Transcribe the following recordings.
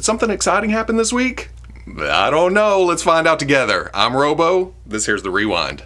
something exciting happen this week? I don't know. Let's find out together. I'm Robo. This here's the Rewind.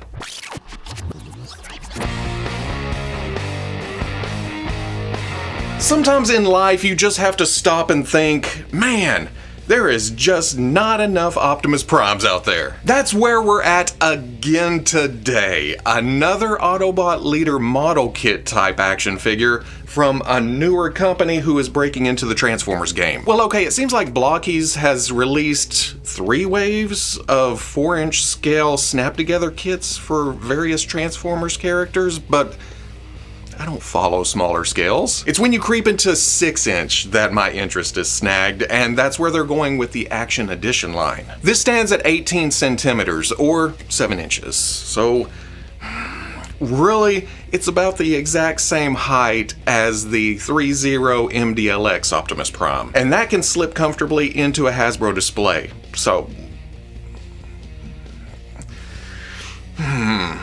Sometimes in life you just have to stop and think, man, there is just not enough Optimus Primes out there. That's where we're at again today. Another Autobot Leader model kit type action figure from a newer company who is breaking into the Transformers game. Well, okay, it seems like Blokees has released 3 waves of 4-inch scale snap-together kits for various Transformers characters, but I don't follow smaller scales. It's when you creep into 6-inch that my interest is snagged, and that's where they're going with the Action Edition line. This stands at 18 centimeters, or 7 inches. So, really, it's about the exact same height as the 3.0 MDLX Optimus Prime. And that can slip comfortably into a Hasbro display. So,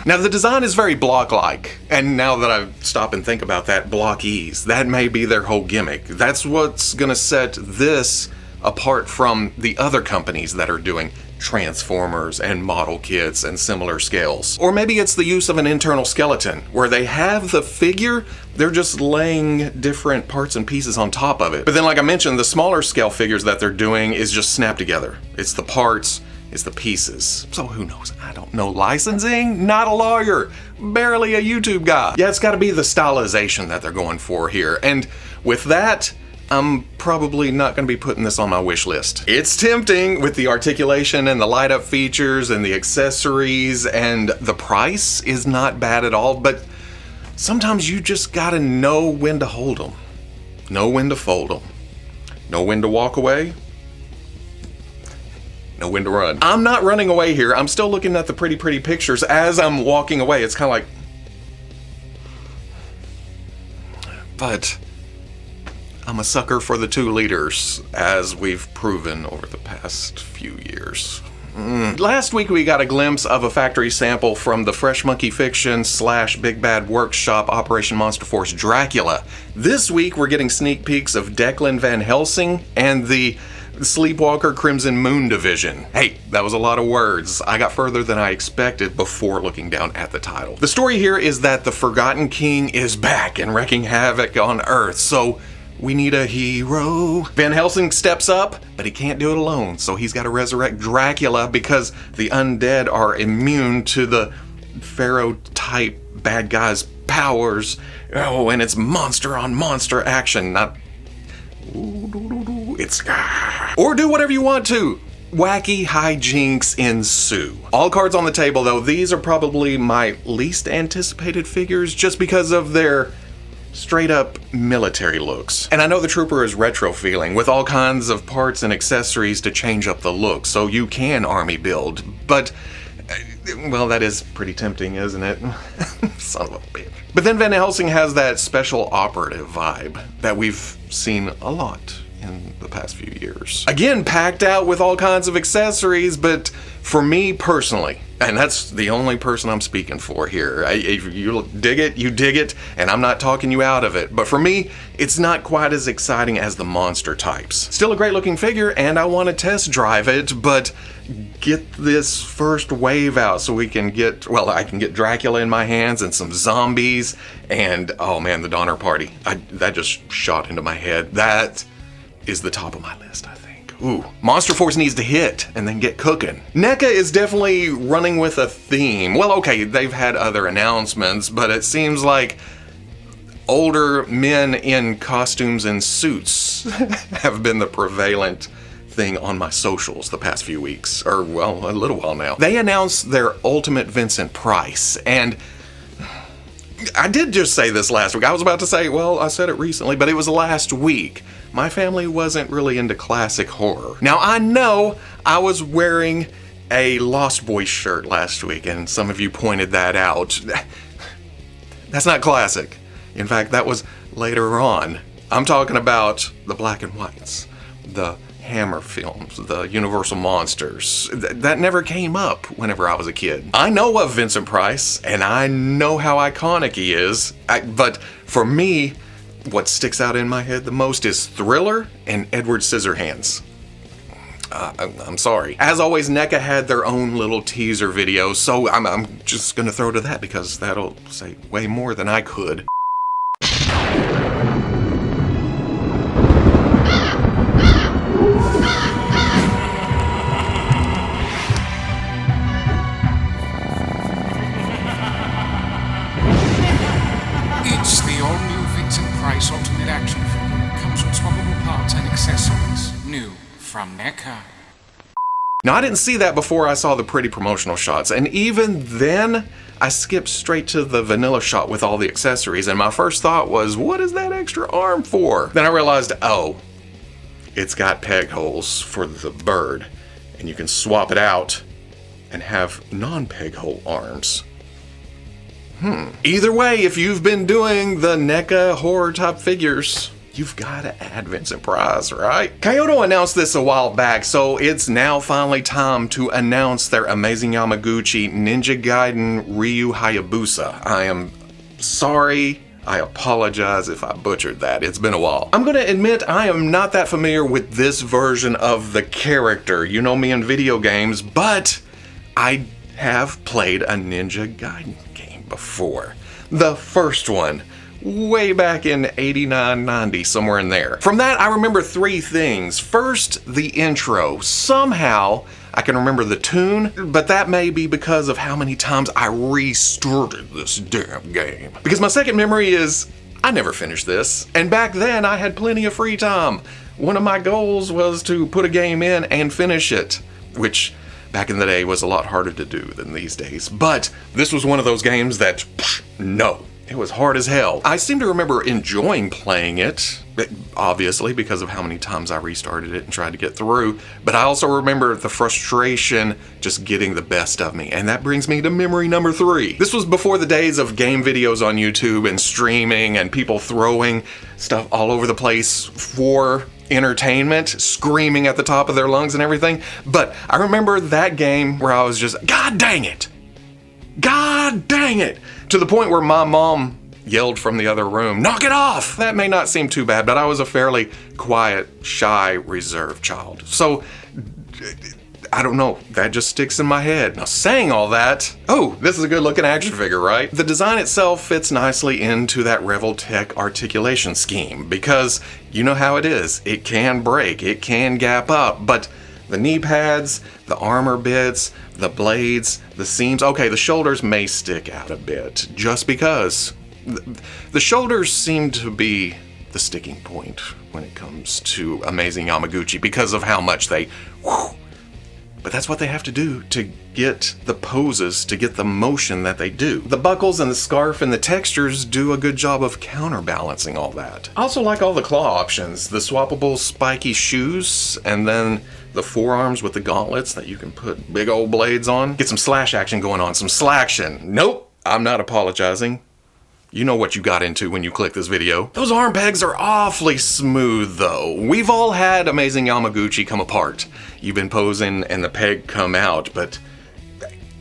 Now the design is very block-like, and now that I stop and think about that, Blokees, that may be their whole gimmick. That's what's gonna set this apart from the other companies that are doing Transformers and model kits and similar scales. Or maybe it's the use of an internal skeleton, where they have the figure, they're just laying different parts and pieces on top of it. But then like I mentioned, the smaller scale figures that they're doing is just snap together. It's the parts, it's the pieces. So who knows? I don't know licensing, not a lawyer, barely a YouTube guy. Yeah, it's gotta be the stylization that they're going for here. And with that, I'm probably not gonna be putting this on my wish list. It's tempting with the articulation and the light up features and the accessories, and the price is not bad at all, but sometimes you just gotta know when to hold them, know when to fold them, know when to walk away, know when to run. I'm not running away here. I'm still looking at the pretty pictures as I'm walking away. It's kind of like, but I'm a sucker for the 2 liters, as we've proven over the past few years. Last week we got a glimpse of a factory sample from the Fresh Monkey Fiction / Big Bad Workshop Operation Monster Force Dracula. This week we're getting sneak peeks of Declan Van Helsing and the Sleepwalker Crimson Moon division. Hey, that was a lot of words. I got further than I expected before looking down at the title. The story here is that the Forgotten King is back and wreaking havoc on Earth, so we need a hero. Van Helsing steps up, but he can't do it alone, so he's got to resurrect Dracula because the undead are immune to the Pharaoh-type bad guy's powers. Oh, and it's monster on monster action, not it's or do whatever you want to. Wacky hijinks ensue. All cards on the table though, these are probably my least anticipated figures just because of their straight up military looks. And I know the Trooper is retro feeling with all kinds of parts and accessories to change up the look so you can army build, but well, that is pretty tempting, isn't it? Son of a bitch. But then Van Helsing has that special operative vibe that we've seen a lot in the past few years. Again, packed out with all kinds of accessories, but for me personally, and that's the only person I'm speaking for here, if you dig it, you dig it, and I'm not talking you out of it. But for me, it's not quite as exciting as the monster types. Still a great looking figure, and I want to test drive it, but get this first wave out so we can get, well, I can get Dracula in my hands and some zombies, and oh man, the Donner Party. That just shot into my head. That is the top of my list, I think. Ooh, Monster Force needs to hit and then get cooking. NECA is definitely running with a theme. Well, okay, they've had other announcements, but it seems like older men in costumes and suits have been the prevalent thing on my socials the past few weeks, or well, a little while now. They announced their Ultimate Vincent Price, and I did just say this last week. I was about to say, well, I said it recently, but it was last week. My family wasn't really into classic horror. Now, I know I was wearing a Lost Boys shirt last week, and some of you pointed that out. That's not classic. In fact, that was later on. I'm talking about the black and whites, the Hammer films, the Universal Monsters. That never came up whenever I was a kid. I know of Vincent Price, and I know how iconic he is, but for me, what sticks out in my head the most is Thriller and Edward Scissorhands. I'm sorry. As always, NECA had their own little teaser video, so I'm just gonna throw to that because that'll say way more than I could. It's the all-new Vincent Price Ultimate Action Figure. Comes with swappable parts and accessories. New from NECA. Now, I didn't see that before I saw the pretty promotional shots, and even then, I skipped straight to the vanilla shot with all the accessories, and my first thought was, what is that extra arm for? Then I realized, oh, it's got peg holes for the bird, and you can swap it out and have non-peg hole arms. Either way, if you've been doing the NECA horror type figures, you've got to add Vincent Price, right? Kyoto announced this a while back, so it's now finally time to announce their amazing Yamaguchi Ninja Gaiden Ryu Hayabusa. I am sorry. I apologize if I butchered that. It's been a while. I'm gonna admit I am not that familiar with this version of the character. You know me in video games, but I have played a Ninja Gaiden game before. The first one. Way back in 89, 90, somewhere in there. From that, I remember three things. First, the intro. Somehow, I can remember the tune, but that may be because of how many times I restarted this damn game. Because my second memory is, I never finished this. And back then, I had plenty of free time. One of my goals was to put a game in and finish it, which back in the day was a lot harder to do than these days. But this was one of those games that, no. It was hard as hell. I seem to remember enjoying playing it, obviously because of how many times I restarted it and tried to get through, but I also remember the frustration just getting the best of me, and that brings me to memory number 3. This was before the days of game videos on YouTube and streaming and people throwing stuff all over the place for entertainment, screaming at the top of their lungs and everything, but I remember that game where I was just, God dang it! God dang it! To the point where my mom yelled from the other room, knock it off! That may not seem too bad, but I was a fairly quiet, shy, reserved child. So, I don't know, that just sticks in my head. Now saying all that, oh, this is a good looking action figure, right? The design itself fits nicely into that Revoltech articulation scheme, because you know how it is. It can break, it can gap up, but the knee pads, the armor bits, the blades, the seams, okay, the shoulders may stick out a bit, just because the shoulders seem to be the sticking point when it comes to Amazing Yamaguchi because of how much they, but that's what they have to do to get the poses, to get the motion that they do. The buckles and the scarf and the textures do a good job of counterbalancing all that. I also like all the claw options, the swappable spiky shoes, and then the forearms with the gauntlets that you can put big old blades on. Get some slash action going on, some slaction. Nope, I'm not apologizing. You know what you got into when you click this video. Those arm pegs are awfully smooth though. We've all had Amazing Yamaguchi come apart. You've been posing and the peg come out, but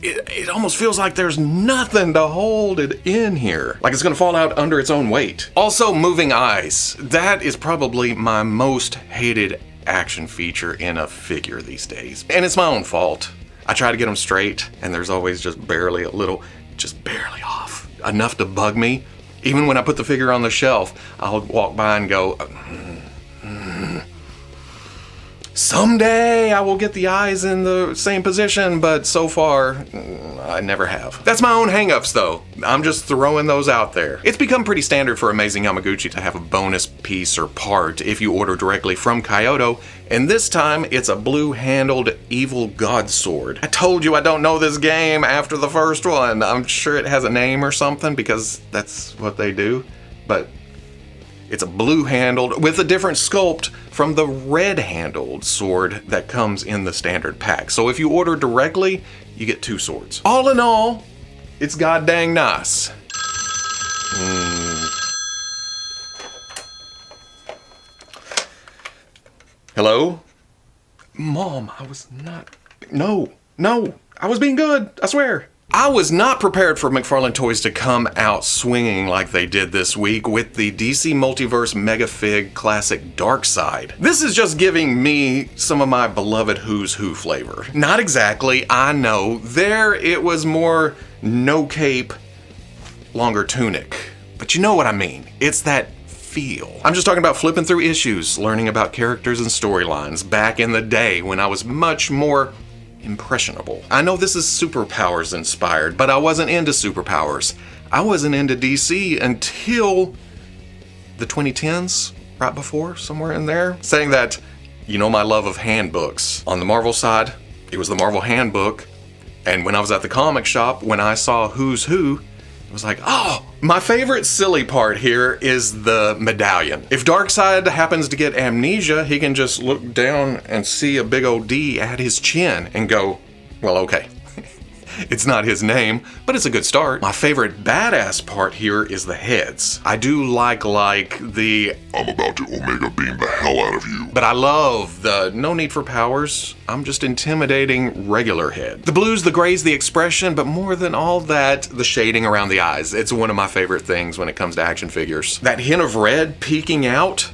it almost feels like there's nothing to hold it in here. Like it's gonna fall out under its own weight. Also, moving eyes. That is probably my most hated action feature in a figure these days. And it's my own fault. I try to get them straight and there's always just barely a little, just barely off. Enough to bug me. Even when I put the figure on the shelf, I'll walk by and go, someday I will get the eyes in the same position, but so far, I never have. That's my own hangups though. I'm just throwing those out there. It's become pretty standard for Amazing Yamaguchi to have a bonus piece or part if you order directly from Kyoto, and this time it's a blue-handled evil god sword. I told you I don't know this game after the first one. I'm sure it has a name or something because that's what they do, but it's a blue-handled with a different sculpt from the red-handled sword that comes in the standard pack. So if you order directly, you get 2 swords. All in all, it's god dang nice. Hello? Mom, I was not... No, I was being good, I swear. I was not prepared for McFarlane Toys to come out swinging like they did this week with the DC Multiverse Mega Fig Classic Darkseid. This is just giving me some of my beloved Who's Who flavor. Not exactly, I know. There it was more no cape, longer tunic. But you know what I mean. It's that feel. I'm just talking about flipping through issues, learning about characters and storylines back in the day when I was much more impressionable. I know this is superpowers inspired, but I wasn't into superpowers. I wasn't into DC until the 2010s, right before, somewhere in there. Saying that, you know my love of handbooks. On the Marvel side, it was the Marvel Handbook, and when I was at the comic shop, when I saw Who's Who, it was like, oh, my favorite silly part here is the medallion. If Darkseid happens to get amnesia, he can just look down and see a big old D at his chin and go, well, okay. It's not his name, but it's a good start. My favorite badass part here is the heads. I do like the I'm about to Omega beam the hell out of you. But I love the no need for powers, I'm just intimidating regular head. The blues, the grays, the expression, but more than all that, the shading around the eyes. It's one of my favorite things when it comes to action figures. That hint of red peeking out,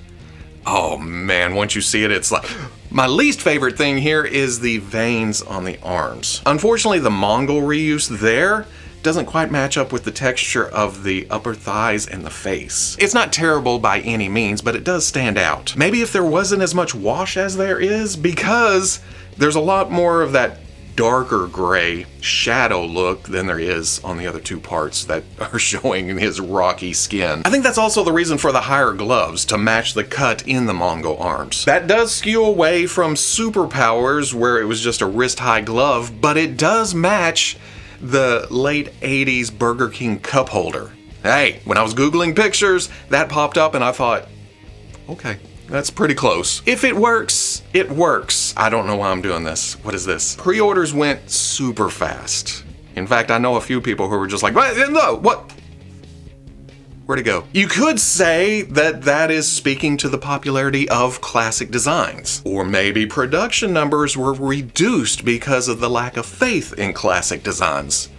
oh man, once you see it, it's like... My least favorite thing here is the veins on the arms. Unfortunately, the Mongol reuse there doesn't quite match up with the texture of the upper thighs and the face. It's not terrible by any means, but it does stand out. Maybe if there wasn't as much wash as there is, because there's a lot more of that darker gray shadow look than there is on the other two parts that are showing his rocky skin. I think that's also the reason for the higher gloves, to match the cut in the Mongol arms. That does skew away from superpowers where it was just a wrist-high glove, but it does match the late 80s Burger King cup holder. Hey, when I was Googling pictures, that popped up and I thought, okay. That's pretty close. If it works, it works. I don't know why I'm doing this. What is this? Pre-orders went super fast. In fact, I know a few people who were just like, what? Where'd it go? You could say that that is speaking to the popularity of classic designs. Or maybe production numbers were reduced because of the lack of faith in classic designs.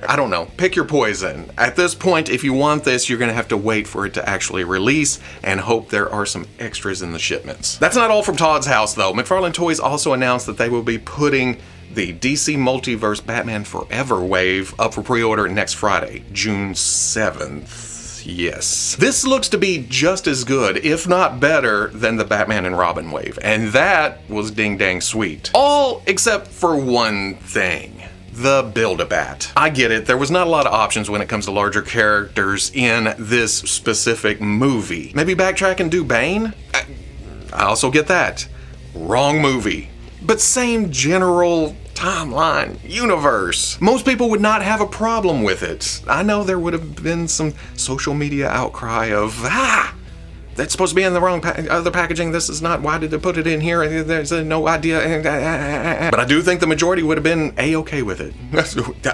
I don't know. Pick your poison. At this point, if you want this, you're gonna have to wait for it to actually release and hope there are some extras in the shipments. That's not all from Todd's house, though. McFarlane Toys also announced that they will be putting the DC Multiverse Batman Forever wave up for pre-order next Friday, June 7th. Yes. This looks to be just as good, if not better, than the Batman and Robin wave, and that was ding dang sweet. All except for one thing. The Build-A-Bat. I get it, there was not a lot of options when it comes to larger characters in this specific movie. Maybe backtrack and do Bane? I also get that. Wrong movie. But same general timeline, universe. Most people would not have a problem with it. I know there would have been some social media outcry of, that's supposed to be in the wrong other packaging. This is not, why did they put it in here? There's no idea. But I do think the majority would have been A-okay with it.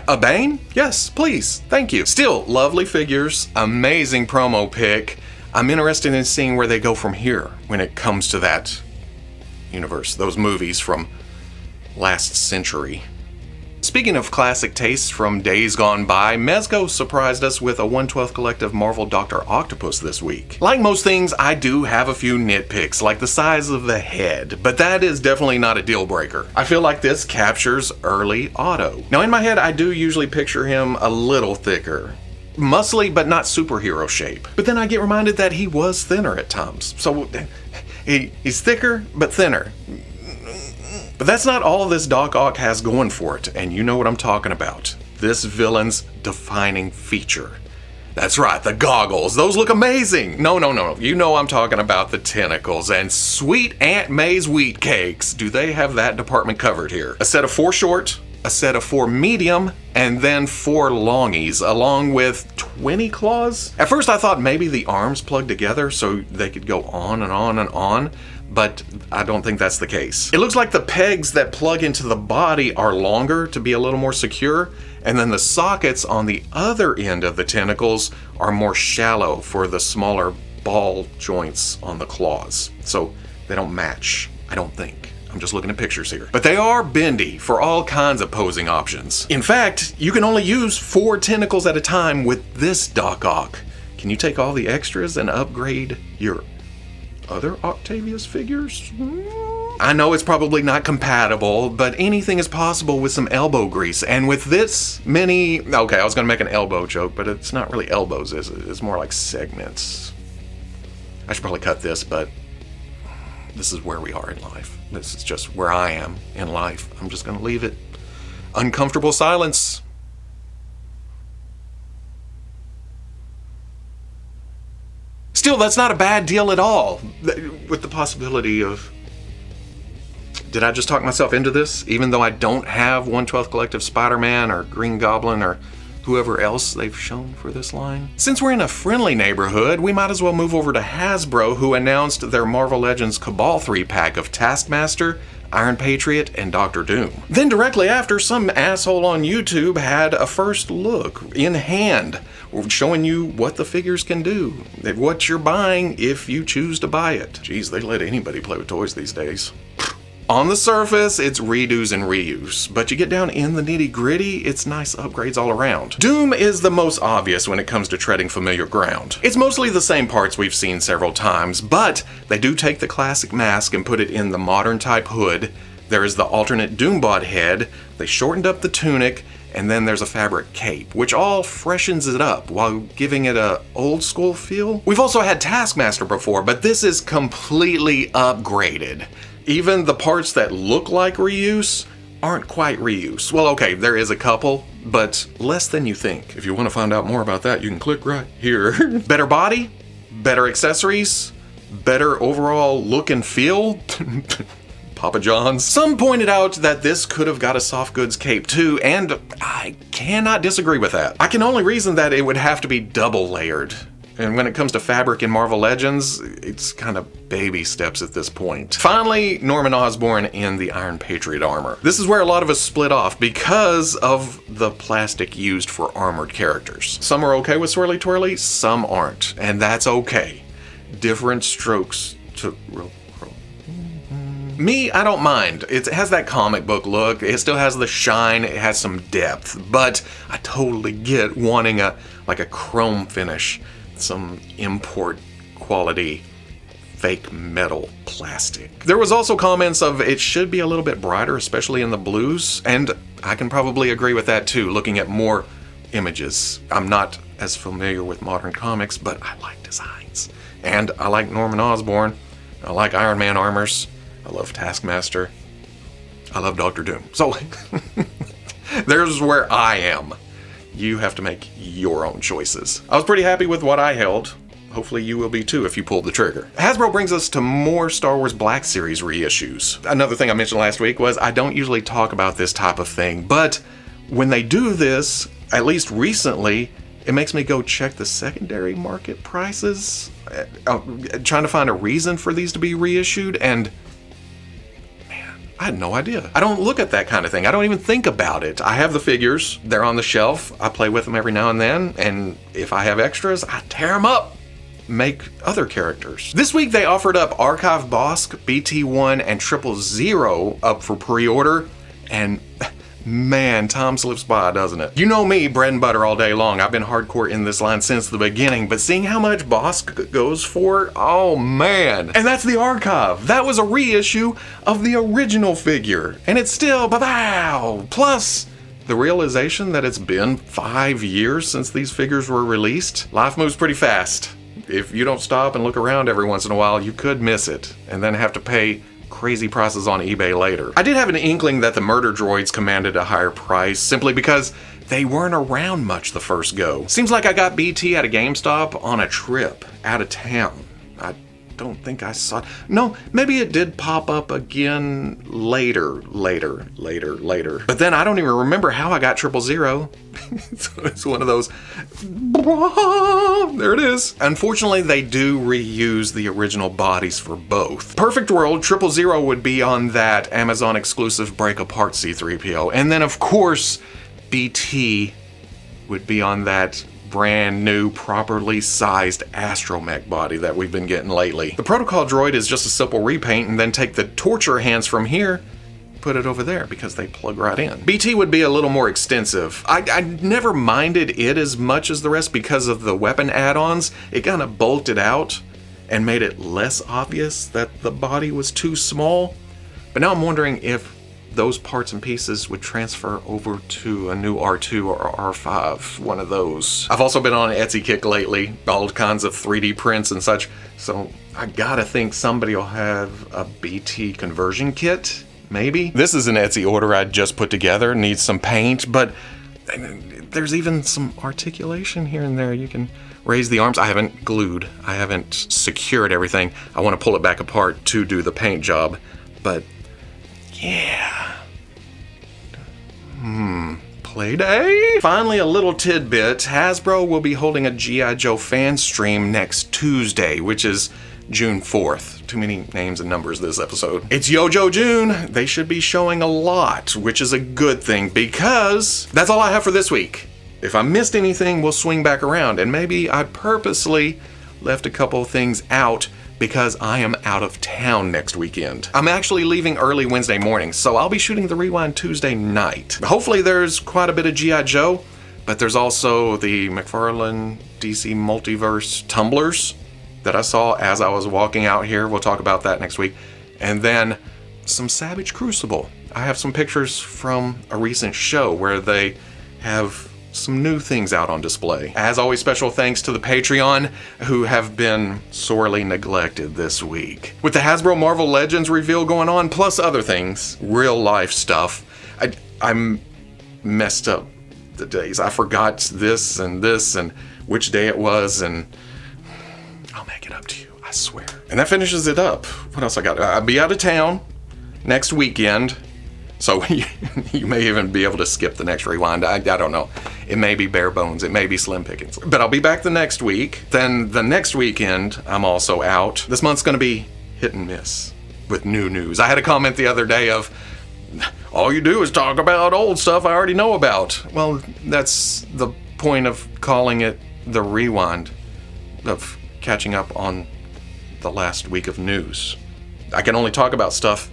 A Bane? Yes, please. Thank you. Still, lovely figures, amazing promo pic. I'm interested in seeing where they go from here when it comes to that universe, those movies from last century. Speaking of classic tastes from days gone by, Mezco surprised us with a 1/12 collective Marvel Dr. Octopus this week. Like most things, I do have a few nitpicks, like the size of the head, but that is definitely not a deal breaker. I feel like this captures early Otto. Now in my head, I do usually picture him a little thicker. Muscly, but not superhero shape. But then I get reminded that he was thinner at times. So he's thicker, but thinner. But that's not all this Doc Ock has going for it, and you know what I'm talking about. This villain's defining feature. That's right, the goggles. Those look amazing. No. You know I'm talking about the tentacles and sweet Aunt May's wheat cakes. Do they have that department covered here? A set of 4 short, a set of 4 medium, and then 4 longies, along with 20 claws. At first I thought maybe the arms plugged together so they could go on and on and on, but I don't think that's the case. It looks like the pegs that plug into the body are longer to be a little more secure, and then the sockets on the other end of the tentacles are more shallow for the smaller ball joints on the claws. So they don't match, I don't think. I'm just looking at pictures here. But they are bendy for all kinds of posing options. In fact, you can only use 4 tentacles at a time with this Doc Ock. Can you take all the extras and upgrade your other Octavius figures? I know it's probably not compatible, but anything is possible with some elbow grease. And with this many... Okay, I was gonna make an elbow joke, but it's not really elbows, is it? It's more like segments. I should probably cut this, but this is where we are in life. This is just where I am in life. I'm just gonna leave it. Uncomfortable silence. Still, that's not a bad deal at all. With the possibility of... Did I just talk myself into this? Even though I don't have 1/12 Collective Spider-Man or Green Goblin or whoever else they've shown for this line? Since we're in a friendly neighborhood, we might as well move over to Hasbro, who announced their Marvel Legends Cabal 3-pack of Taskmaster, Iron Patriot, and Doctor Doom. Then directly after, some asshole on YouTube had a first look in hand, showing you what the figures can do, what you're buying if you choose to buy it. Geez, they let anybody play with toys these days. On the surface, it's redos and reuse, but you get down in the nitty-gritty, it's nice upgrades all around. Doom is the most obvious when it comes to treading familiar ground. It's mostly the same parts we've seen several times, but they do take the classic mask and put it in the modern type hood. There is the alternate Doombot head, they shortened up the tunic, and then there's a fabric cape, which all freshens it up while giving it a old school feel. We've also had Taskmaster before, but this is completely upgraded. Even the parts that look like reuse aren't quite reuse. Well, okay, there is a couple, but less than you think. If you want to find out more about that, you can click right here. Better body, better accessories, better overall look and feel. Papa John's. Some pointed out that this could have got a soft goods cape too, and I cannot disagree with that. I can only reason that it would have to be double layered. And when it comes to fabric in Marvel Legends, it's kind of baby steps at this point. Finally, Norman Osborn in the Iron Patriot armor. This is where a lot of us split off because of the plastic used for armored characters. Some are okay with swirly twirly, some aren't, and that's okay. Different strokes to roll. Me, I don't mind. It has that comic book look, it still has the shine, it has some depth, but I totally get wanting a chrome finish. Some import quality fake metal plastic. There was also comments of it should be a little bit brighter, especially in the blues, and I can probably agree with that too, looking at more images. I'm not as familiar with modern comics, but I like designs. And I like Norman Osborn, I like Iron Man armors, I love Taskmaster, I love Doctor Doom. So, there's where I am. You have to make your own choices. I was pretty happy with what I held. Hopefully you will be too if you pull the trigger. Hasbro brings us to more Star Wars Black Series reissues. Another thing I mentioned last week was I don't usually talk about this type of thing, but when they do this, at least recently, it makes me go check the secondary market prices, trying to find a reason for these to be reissued, and I had no idea. I don't look at that kind of thing. I don't even think about it. I have the figures. They're on the shelf. I play with them every now and then. And if I have extras, I tear them up. Make other characters. This week they offered up Archive Bosk, BT1, and 000 up for pre-order. And man, time slips by, doesn't it? You know me, bread and butter all day long. I've been hardcore in this line since the beginning, but seeing how much Bosk goes for, oh man. And that's the Archive. That was a reissue of the original figure, and it's still ba-bow. Plus, the realization that it's been 5 years since these figures were released. Life moves pretty fast. If you don't stop and look around every once in a while, you could miss it, and then have to pay crazy prices on eBay later. I did have an inkling that the murder droids commanded a higher price simply because they weren't around much the first go. Seems like I got BT at a GameStop on a trip out of town. I don't think I saw it. No, maybe it did pop up again later. But then I don't even remember how I got 000. So it's one of those, there it is. Unfortunately, they do reuse the original bodies for both. Perfect world, 000 would be on that Amazon exclusive Break Apart C-3PO. And then of course, BT would be on that brand new, properly sized astromech body that we've been getting lately. The protocol droid is just a simple repaint and then take the torture hands from here, put it over there because they plug right in. BT would be a little more extensive. I never minded it as much as the rest because of the weapon add-ons. It kind of bolted out and made it less obvious that the body was too small. But now I'm wondering if those parts and pieces would transfer over to a new R2 or R5, one of those. I've also been on an Etsy kick lately, all kinds of 3D prints and such, so I gotta think somebody will have a BT conversion kit. Maybe. This is an Etsy order I just put together, needs some paint, but there's even some articulation here and there. You can raise the arms. I haven't glued, I haven't secured everything. I want to pull it back apart to do the paint job, but yeah. Playday? Finally, a little tidbit. Hasbro will be holding a G.I. Joe fan stream next Tuesday, which is June 4th. Too many names and numbers this episode. It's Yojo June. They should be showing a lot, which is a good thing because that's all I have for this week. If I missed anything, we'll swing back around, and maybe I purposely left a couple things out because I am out of town next weekend. I'm actually leaving early Wednesday morning, so I'll be shooting the Rewind Tuesday night. Hopefully there's quite a bit of G.I. Joe, but there's also the McFarlane DC Multiverse tumblers that I saw as I was walking out here. We'll talk about that next week. And then some Savage Crucible. I have some pictures from a recent show where they have some new things out on display. As always, special thanks to the Patreon who have been sorely neglected this week. With the Hasbro Marvel Legends reveal going on, plus other things, real life stuff, I messed up the days. I forgot this and which day it was, and I'll make it up to you, I swear. And that finishes it up. What else I got? I'll be out of town next weekend, so you may even be able to skip the next rewind. I don't know. It may be bare bones. It may be slim pickings. But I'll be back the next week. Then the next weekend, I'm also out. This month's going to be hit and miss with new news. I had a comment the other day of, all you do is talk about old stuff I already know about. Well, that's the point of calling it the rewind, of catching up on the last week of news. I can only talk about stuff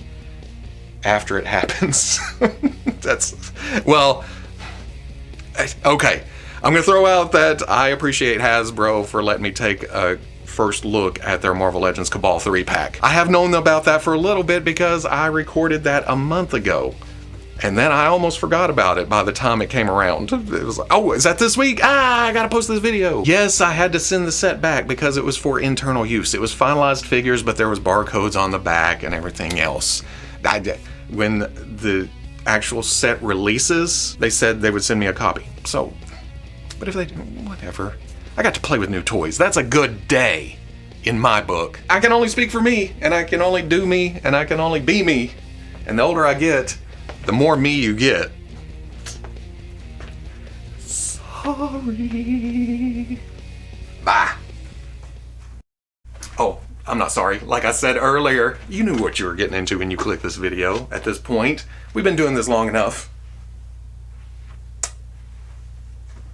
after it happens. Okay. I'm going to throw out that I appreciate Hasbro for letting me take a first look at their Marvel Legends Cabal 3-pack. I have known about that for a little bit because I recorded that a month ago. And then I almost forgot about it by the time it came around. It was like, oh, is that this week? I gotta post this video. Yes, I had to send the set back because it was for internal use. It was finalized figures, but there was barcodes on the back and everything else. When the actual set releases, they said they would send me a copy. So, but if they do, whatever. I got to play with new toys. That's a good day in my book. I can only speak for me, and I can only do me, and I can only be me. And the older I get, the more me you get. Sorry. Bye. Oh, I'm not sorry. Like I said earlier, you knew what you were getting into when you clicked this video. At this point, we've been doing this long enough.